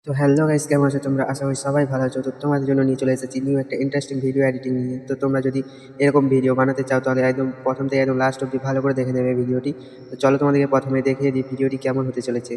তো hello guys, কেমন আছো তোমরা? আশা করি সবাই ভালো আছো। তো তোমাদের জন্য নিয়ে চলে এসেছি নিউ একটা ইন্টারেস্টিং ভিডিও এডিটিং নিয়ে। তো তোমরা যদি এরকম ভিডিও বানাতে চাও তাহলে একদম প্রথম থেকে একদম লাস্ট অব্দি ভালো করে দেখে নেবে ভিডিওটি। তো চলো তোমাদেরকে প্রথমে দেখিয়ে দিই ভিডিওটি কেমন হতে চলেছে।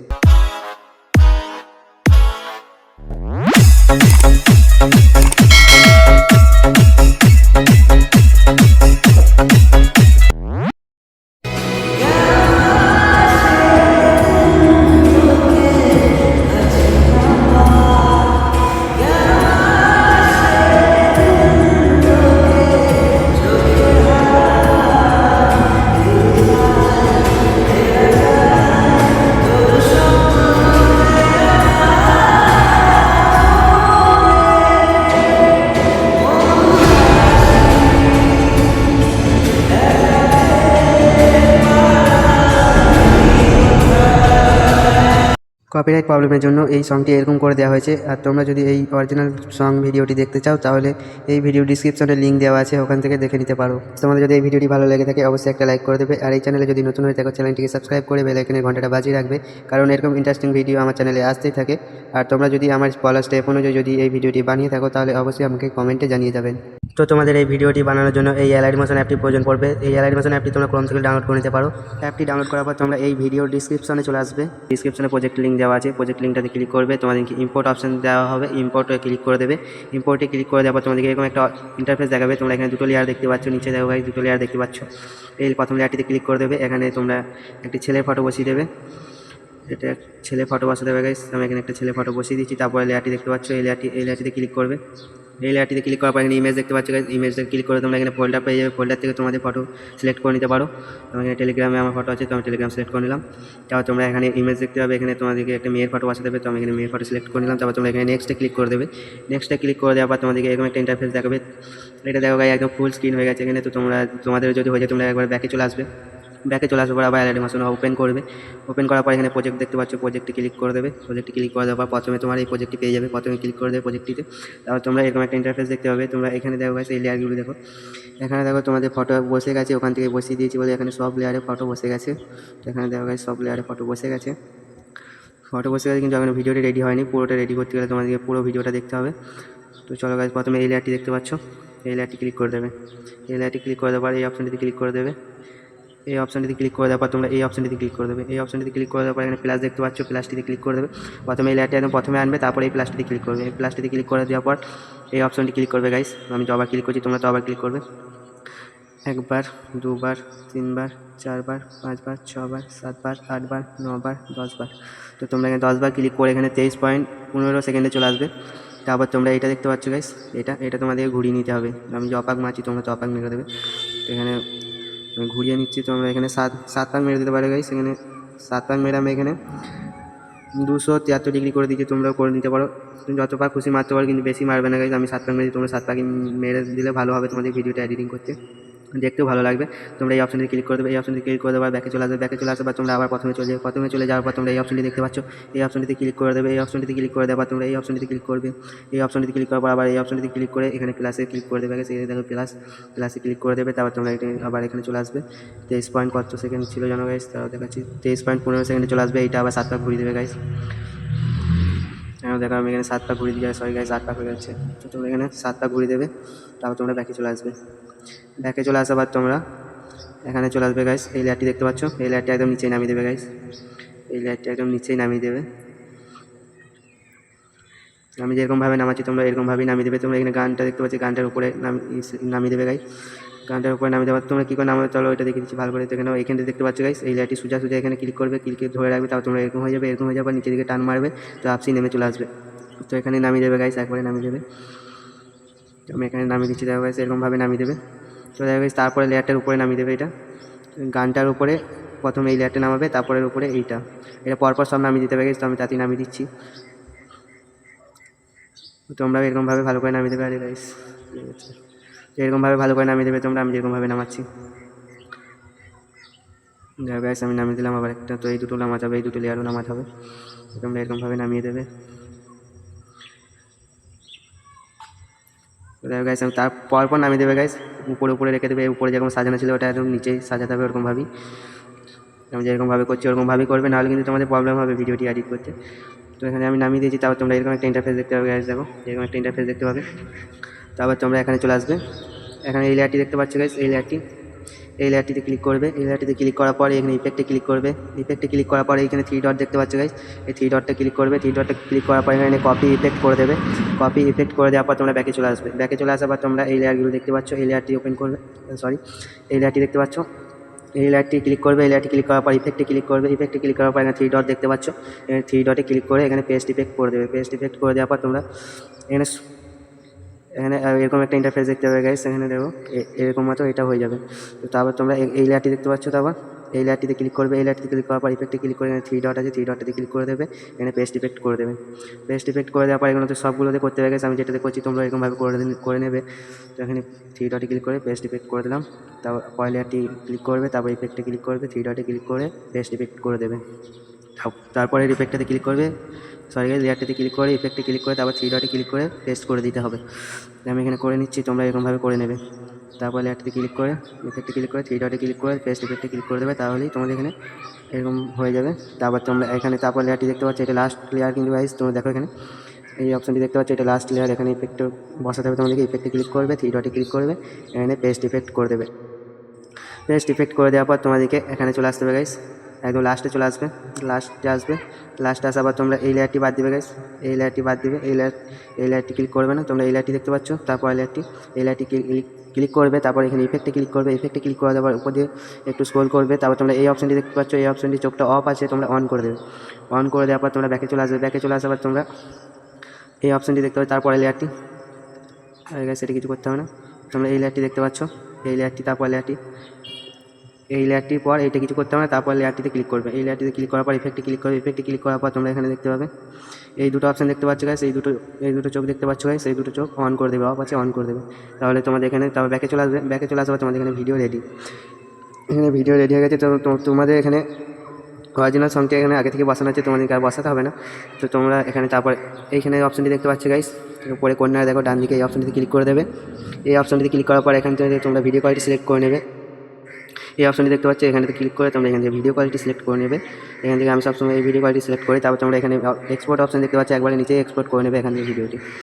কপিরাইট প্রবলেমের জন্য এই সংটি এরকম করে দেওয়া হয়েছে। আর তোমরা যদি এই অরিজিনাল সং ভিডিওটি দেখতে চাও তাহলে এই ভিডিও ডিসক্রিপশনে লিঙ্ক দেওয়া আছে, ওখান থেকে দেখে নিতে পারো। তোমাদের যদি এই ভিডিওটি ভালো লেগে থাকে অবশ্যই একটা লাইক করে দেবে। আর এই চ্যানেলে যদি নতুন হয়ে থাকো চ্যানেলটিকে সাবস্ক্রাইব করে বেল আইকনের ঘন্টাটা বাজিয়ে রাখবে, কারণ এরকম ইন্টারেস্টিং ভিডিও আমার চ্যানেলে আসতেই থাকে। আর তোমরা যদি আমার বলা স্টেপ অনুযায়ী যদি এই ভিডিওটি বানিয়ে থাকো তাহলে অবশ্যই আমাকে কমেন্টে জানিয়ে যাবেন। তো তোমাদের এই ভিডিওটি বানানোর জন্য এই এলআইডি মোশন অ্যাপটি প্রয়োজন পড়বে। এই এলআইডি মোশন অ্যাপটি তোমরা ক্রোম থেকে ডাউনলোড করে নিতে পারো। অ্যাপটি ডাউনলোড করার পর তোমরা এই ভিডিও ডিসক্রিপশনে চলে আসবে। ডিসক্রিপশনে প্রজেক্ট লিঙ্ক দেওয়া আছে, প্রজেক্ট লিঙ্কটাতে ক্লিক করবে। তোমাদেরকে ইম্পোর্ট অপশন দেওয়া হবে, ইম্পোর্টে ক্লিক করে দেবে। ইম্পোর্টে ক্লিক করে দেওয়ার পর তোমাদেরকে এরকম একটা ইন্টারফেস দেখাবে। তোমরা এখানে দুটো লেয়ার দেখতে পাচ্ছ, নিচে দেখো দুটো লেয়ার দেখতে পাচ্ছ। এই প্রথম লেয়ারটিতে ক্লিক করে দেবে। এখানে তোমরা একটি ছেলের ফটো বসিয়ে দেবে। এটা ছেলে ফটো বসাতে হবে গাইস। আমি এখানে একটা ছেলে ফটো বসিয়ে দিচ্ছি। তারপরে লেয়ারটি দেখতে পাচ্ছ, এই লেয়ারটিতে ক্লিক করবে। এই লেয়ারটিতে ক্লিক করার পর এখানে ইমেজ দেখতে পাচ্ছ গাইস। ইমেজটা ক্লিক করে তোমরা এখানে ফোল্ডার পেয়ে যাবে। ফোল্ডার থেকে তোমাদের ফটো সিলেক্ট করে নিতে পারো। আমি এখানে টেলিগ্রামে আমার ফটো আছে, তো আমি টেলিগ্রাম সিলেক্ট করে নিলাম। তারপর তোমরা এখানে ইমেজ দেখতে পাবে। এখানে তোমাদেরকে একটা মেয়ের ফটো বসাতে হবে, তো আমি এখানে মেয়ের ফটো সিলেক্ট করে নিলাম। তারপর তোমরা এখানে নেক্সটে ক্লিক করে দেবে। নেক্সটে ক্লিক করে দেওয়ার পর তোমাদেরকে এরকম একটা ইন্টারফেস দেখাবে। এটা দেখো গাইস, একদম ফুল স্ক্রিন হয়ে গেছে এখানে। তো তোমাদের যদি হয়ে যায় তোমরা একবার ব্যাকে চলে আসবে। ব্যাকে চলে আসার পর আবার এলআইডি মোশন ওপেন করবে। ওপেন করার পর এখানে প্রজেক্ট দেখতে পাচ্ছ, প্রজেক্টে ক্লিক করে দেবে। প্রজেক্টে ক্লিক করে দেওয়ার পর প্রথমে তোমার এই প্রজেক্টটি পেয়ে যাবে। প্রথমে ক্লিক করে দেবে প্রজেক্টটিতে। তারপর তোমরা এরকম একটা ইন্টারফেস দেখতে পাবে। তোমরা এখানে দেখো গাইস, এই লেয়ারগুলো দেখো। এখানে দেখো তোমাদের ফটো বসে গেছে, ওখান থেকে বসিয়ে দিয়েছি বলে এখানে সব লেয়ারে ফটো বসে গেছে। তো এখানে দেখো গাইস, সব লেয়ারে ফটো বসে গেছে। ফটো বসে গেছে, কিন্তু এখনো ভিডিওটি রেডি হয়নি। পুরোটা রেডি করতে গেলে তোমাদেরকে পুরো ভিডিওটা দেখতে হবে। তো চলো গাইস, প্রথমে এই লেয়ারটি দেখতে পাচ্ছ, এই লেয়ারটি ক্লিক করে দেবে। এই লেয়ারটি ক্লিক করে দেওয়ার পর এই অপশনটিতে ক্লিক করে দেবে। এই অপশনটিতে ক্লিক করে দেওয়ার পর তোমরা এই অপশনটিতে ক্লিক করে দেবে। এই অপশনটিতে ক্লিক করে দেওয়ার পর এখানে প্লাস দেখতে পাচ্ছ, প্লাসটিতে ক্লিক করে দেবে। প্রথমে এই লেয়ারটি একদম প্রথমে আনবে, তারপরে এই প্লাসটিতে ক্লিক করবে। এই প্লাসটিতে ক্লিক করে দেওয়ার পর এই অপশনটি ক্লিক করবে গাইস। আমি যবার ক্লিক করছি, তোমরা তো আবার ক্লিক করবে। একবার, দুবার, তিনবার, চারবার, পাঁচবার, ছবার, সাতবার, আটবার, নবার, 10বার। তো তোমরা এখানে 10বার ক্লিক করে এখানে 23.15 সেকেন্ডে চলে আসবে। তারপর তোমরা এটা দেখতে পাচ্ছ গাইস, এটা তোমাদেরকে ঘুরিয়ে নিতে হবে। আমি যে অপাক মারছি তোমরা তো অপাক মেরে দেবে। তো এখানে আমি ঘুরিয়ে নিচ্ছি। তোমরা এখানে সাত পাক মেরে দিতে পারো গাইস। এখানে 7 পাক মেরে আমি এখানে 273 ডিগ্রি করে দিচ্ছি, তোমরাও করে নিতে পারো। তুমি যত পাক খুশি মারতে পারো, কিন্তু বেশি মারবে না গাইস। আমি 7 পাক মেরে, তোমরা 7 পাকই মেরে দিলে ভালো হবে তোমাদের ভিডিওটা এডিটিং করতে, দেখতেও ভালো লাগবে। তোমরা এই অপশনটি ক্লিক করে দেবে। এই অপশনটি ক্লিক করে দেওয়ার ব্যাকে চলে আসবে। ব্যাকে চলে আসার পর তোমরা আবার প্রথমে চলে যাবে। প্রথমে চলে যাওয়ার পর তোমরা এই অপশনটি দেখতে পাচ্ছ, এই অপশনটিতে ক্লিক করে দেবে। এই অপশনটিতে ক্লিক করে দেওয়ার পর তোমরা এই অপশনটিতে ক্লিক করবে। এই অপশনটিতে ক্লিক করার পর আবার এই অপশনটিতে ক্লিক করে এখানে প্লাসে ক্লিক করে দেবে। সেই দেখো প্লাসে ক্লিক করে দেবে। তারপর তোমরা আবার এখানে চলে আসবে। 23 পয়েন্ট কত সেকেন্ড ছিল জানো গাইস, তাও দেখাচ্ছি। 23.15 সেকেন্ডে চলে আসবে। এইটা আবার 7 পাক ঘুরিয়ে দেবে গাইস। দেখো আমি এখানে 7 পাক ঘুরিয়ে দিয়ে, সরি গাইস 8 পাক হয়ে যাচ্ছে। তো তোমরা এখানে 7 পাক ঘুরিয়ে দেবে। তারপর তোমরা ব্যাকে চলে আসবে। ব্যাকে চলে আসার পর তোমরা এখানে চলে আসবে গাইস। এই লেয়ারটি দেখতে পাচ্ছ, এই লেয়ারটি একদম নিচেই নামিয়ে দেবে গাইস। এই লেয়ারটি একদম নিচেই নামিয়ে দেবে। আমি যেরকমভাবে নামাচ্ছি তোমরা এরকমভাবেই নামিয়ে দেবে। তোমরা এখানে গানটা দেখতে পাচ্ছি, গানটার উপরে নামিয়ে দেবে গাইস। গানটার উপরে নামিয়ে দেওয়ার তোমরা কী করে নামাবে চলো ওইটা দেখে দিচ্ছি ভালো করে। তো এখানে দেখতে পাচ্ছ গাইস, এই লেয়ারটি সোজা এখানে ক্লিক করবে, ক্লিকে ধরে রাখবে। তারপর তোমরা এরকম হয়ে যাবে। এরকম হয়ে যাবার নিচের দিকে টান মারবে, তো আপসি নেমে চলে আসবে। তো এখানে নামিয়ে দেবে গাইস, একবারে নামিয়ে দেবে। আমি এখানে নামিয়ে দিচ্ছি, দেখো গাইস এরকমভাবে নামিয়ে দেবে। তো দেখো গাইস, তারপরে লেয়ারটার উপরে নামিয়ে দেবে। এটা গানটার উপরে প্রথমে এই লেয়ারটা নামাবে, তারপরের উপরে এটা পরপর সব নামিয়ে দিতে হবে গাইস। তো আমি তাতেই নামিয়ে দিচ্ছি। তোমরা এরকমভাবে ভালো করে নামিয়ে দেবে। আরে গাইস এরকমভাবে ভালো করে নামিয়ে দেবে তোমরা, আমি যেরকমভাবে নামাচ্ছি। দেখো গাইস, আমি নামিয়ে দিলাম আবার একটা। তো এই দুটো নামাতে হবে, এই দুটো লেয়ারও নামাতে হবে। তোমরা এরকমভাবে নামিয়ে দেবে। দেখো গাইস, আমি তার পরপর নামিয়ে দেবে গাইস। উপরে রেখে দেবে। উপরে যেরকম সাজানো ছিল ওটা একদম নিচেই সাজাতে হবে ওরকমভাবেই। আমি যেরকমভাবে করছি ওরকমভাবেই করবে, নাহলে কিন্তু তোমাদের প্রবলেম হবে ভিডিওটি এডিট করতে। তো এখানে আমি নামিয়ে দিয়েছি। তারপর তোমরা এরকম একটা ইন্টারফেস দেখতে পাবে গাইস, দেখো এরকম একটা ইন্টারফেস দেখতে পাবে। তারপর তোমরা এখানে চলে আসবে, এখানে এই লেয়ারটি দেখতে পাচ্ছ গাইস, এই লেয়ারটিতে ক্লিক করবে। এই লেয়ারটিতে ক্লিক করার পরে এখানে ইফেক্টে ক্লিক করবে। ইফেক্টে ক্লিক করার পরে এখানে 3 ডট দেখতে পাচ্ছ গাইস, এই 3 ডটটা ক্লিক করবে। 3 ডটটা ক্লিক করার পরে এখানে কপি ইফেক্ট করে দেবে। কপি ইফেক্ট করে দেওয়ার পর তোমরা ব্যাকে চলে আসবে। ব্যাকে চলে আসার পর তোমরা এই লেয়ারগুলো দেখতে পাচ্ছ, এই লেয়ারটি ওপেন করবে, এই লেয়ারটি দেখতে পাচ্ছ, এই লেয়ারটি ক্লিক করবে। এই লেয়ারটি ক্লিক করার পর ইফেক্টে ক্লিক করবে। ইফেক্টে ক্লিক করার পর এখানে 3 ডট দেখতে পাচ্ছ, এই 3 ডটে ক্লিক করে এখানে পেস্ট ইফেক্ট করে দেবে। পেস্ট ইফেক্ট করে দেওয়ার পর তোমরা এখানে এরকম একটা ইন্টারফেস দেখতে পাবে গাইস। এখানে দেখো এরকম মতো এটা হয়ে যাবে। তো তারপর তোমরা এই লেয়ারটি দেখতে পাচ্ছ, তারপর এই লেয়ারটিতে ক্লিক করবে। এই লেয়ারটিতে ক্লিক করার পর ইফেক্টে ক্লিক করে এখানে 3 ডট আছে, 3 ডটটাতে ক্লিক করে দেবে। এখানে পেস্ট ইফেক্ট করে দেবে। পেস্ট ইফেক্ট করে দেওয়ার পর এগুলো তো সবগুলোতে করতে হবে গাইস, আমি যেটাতে করছি তোমরা এরকমভাবে করে নেবে। তো এখানে 3 ডটে ক্লিক করে পেস্ট ইফেক্ট করে দিলাম। তারপর পরের লেয়ারটি ক্লিক করবে, তারপর ইফেক্টে ক্লিক করবে, 3 ডটে ক্লিক করে পেস্ট ইফেক্ট করে দেবে। তারপরে ইফেক্টটাতে ক্লিক করবে, লেয়ারটাতে ক্লিক করে ইফেক্টে ক্লিক করে তারপর 3 ডটে ক্লিক করে পেস্ট করে দিতে হবে। আমি এখানে করে নিচ্ছি, তোমরা এরকমভাবে করে নেবে। তারপর লেয়ারটাতে ক্লিক করে ইফেক্টে ক্লিক করে 3 ডটে ক্লিক করে পেস্ট ইফেক্টে ক্লিক করে দেবে, তাহলেই তোমাদের এখানে এরকম হয়ে যাবে। তারপর তোমরা এখানে তারপর লেয়ারটি দেখতে পাচ্ছ, এটা লাস্ট লেয়ার কিন্তু গাইস। তোমরা দেখো এখানে এই অপশনটি দেখতে পাচ্ছ, এটা লাস্ট লেয়ার। এখানে ইফেক্ট বসাতে হবে তোমাদেরকে। ইফেক্টে ক্লিক করবে, 3 ডটে ক্লিক করবে, এখানে পেস্ট ইফেক্ট করে দেবে। পেস্ট ইফেক্ট করে দেওয়ার পর তোমাদেরকে এখানে চলে আসতে হবে গাইস, একদম লাস্টে চলে আসবে। লাস্টে আসার পর তোমরা এই লেয়ারটি বাদ দিবে গাইস, এই লেয়ারটি বাদ দিবে। এই লেয়ারটি ক্লিক করবে না, তোমরা এই লেয়ারটি দেখতে পাচ্ছ। তারপর এই লেয়ারটি ক্লিক করবে। তারপর এখানে ইফেক্টে ক্লিক করবে। ইফেক্টে ক্লিক করে দেওয়ার উপর দিয়ে একটু স্ক্রল করবে। তারপর তোমরা এই অপশনটি দেখতে পাচ্ছ, এই অপশনটি চোখটা অফ আছে, তোমরা অন করে দেবে। অন করে দেওয়ার পর তোমরা ব্যাকে চলে আসবে। ব্যাকে চলে আসার পর তোমরা এই অপশনটি দেখতে পাচ্ছ, তারপরে লেয়ারটি গাইস, সেটা কিছু করতে হবে না। তোমরা এই লেয়ারটি দেখতে পাচ্ছ, এই লেয়ারটি, তারপর এই লেয়ারটির পর এইটা কিছু করতে হবে না। তারপর লেয়ারটিতে ক্লিক করবে। এই লেয়ারটিতে ক্লিক করার পর ইফেক্টে ক্লিক করবে। ইফেক্টে ক্লিক করার পর তোমরা এখানে দেখতে পাবে এই দুটো অপশন দেখতে পাচ্ছ গাইস, এই দুটো চোখ দেখতে পাচ্ছ গাইস, এই দুটো চোখ অন করে দেবে, অফ আছে অন করে দেবে। তাহলে তোমাদের এখানে তারপর ব্যাকে চলে আসবে। ব্যাকে চলে আসার পর তোমাদের এখানে ভিডিও রেডি। এখানে ভিডিও রেডি হয়ে গেছে। তো তোমাদের এখানে অরিজিনাল সংটি এখানে আগে থেকে বসানো আছে, তোমাদেরকে আর বসাতে হবে না। তো তোমরা এখানে তারপর এইখানে অপশনটি দেখতে পাচ্ছ গাইস, উপরে কর্নারে দেখো ডান দিকে এই অপশনটিতে ক্লিক করে দেবে। এই অপশনটিতে ক্লিক করার পর এখান থেকে তোমরা ভিডিও কোয়ালিটি সিলেক্ট করে নেবে। এই অপশনটি দেখতে পাচ্ছ, এখানে ক্লিক করে তোমরা এখান থেকে ভিডিও কোয়ালিটি সিলেক্ট করে নেবে। এখান থেকে আমি সবসময় এই ভিডিও কোয়ালিটি সিলেক্ট করি। তারপর তোমরা এখানে এক্সপোর্ট অপশন দেখতে পাচ্ছ, একবারে নিচে এক্সপোর্ট করে নেবে এখান থেকে ভিডিওটি।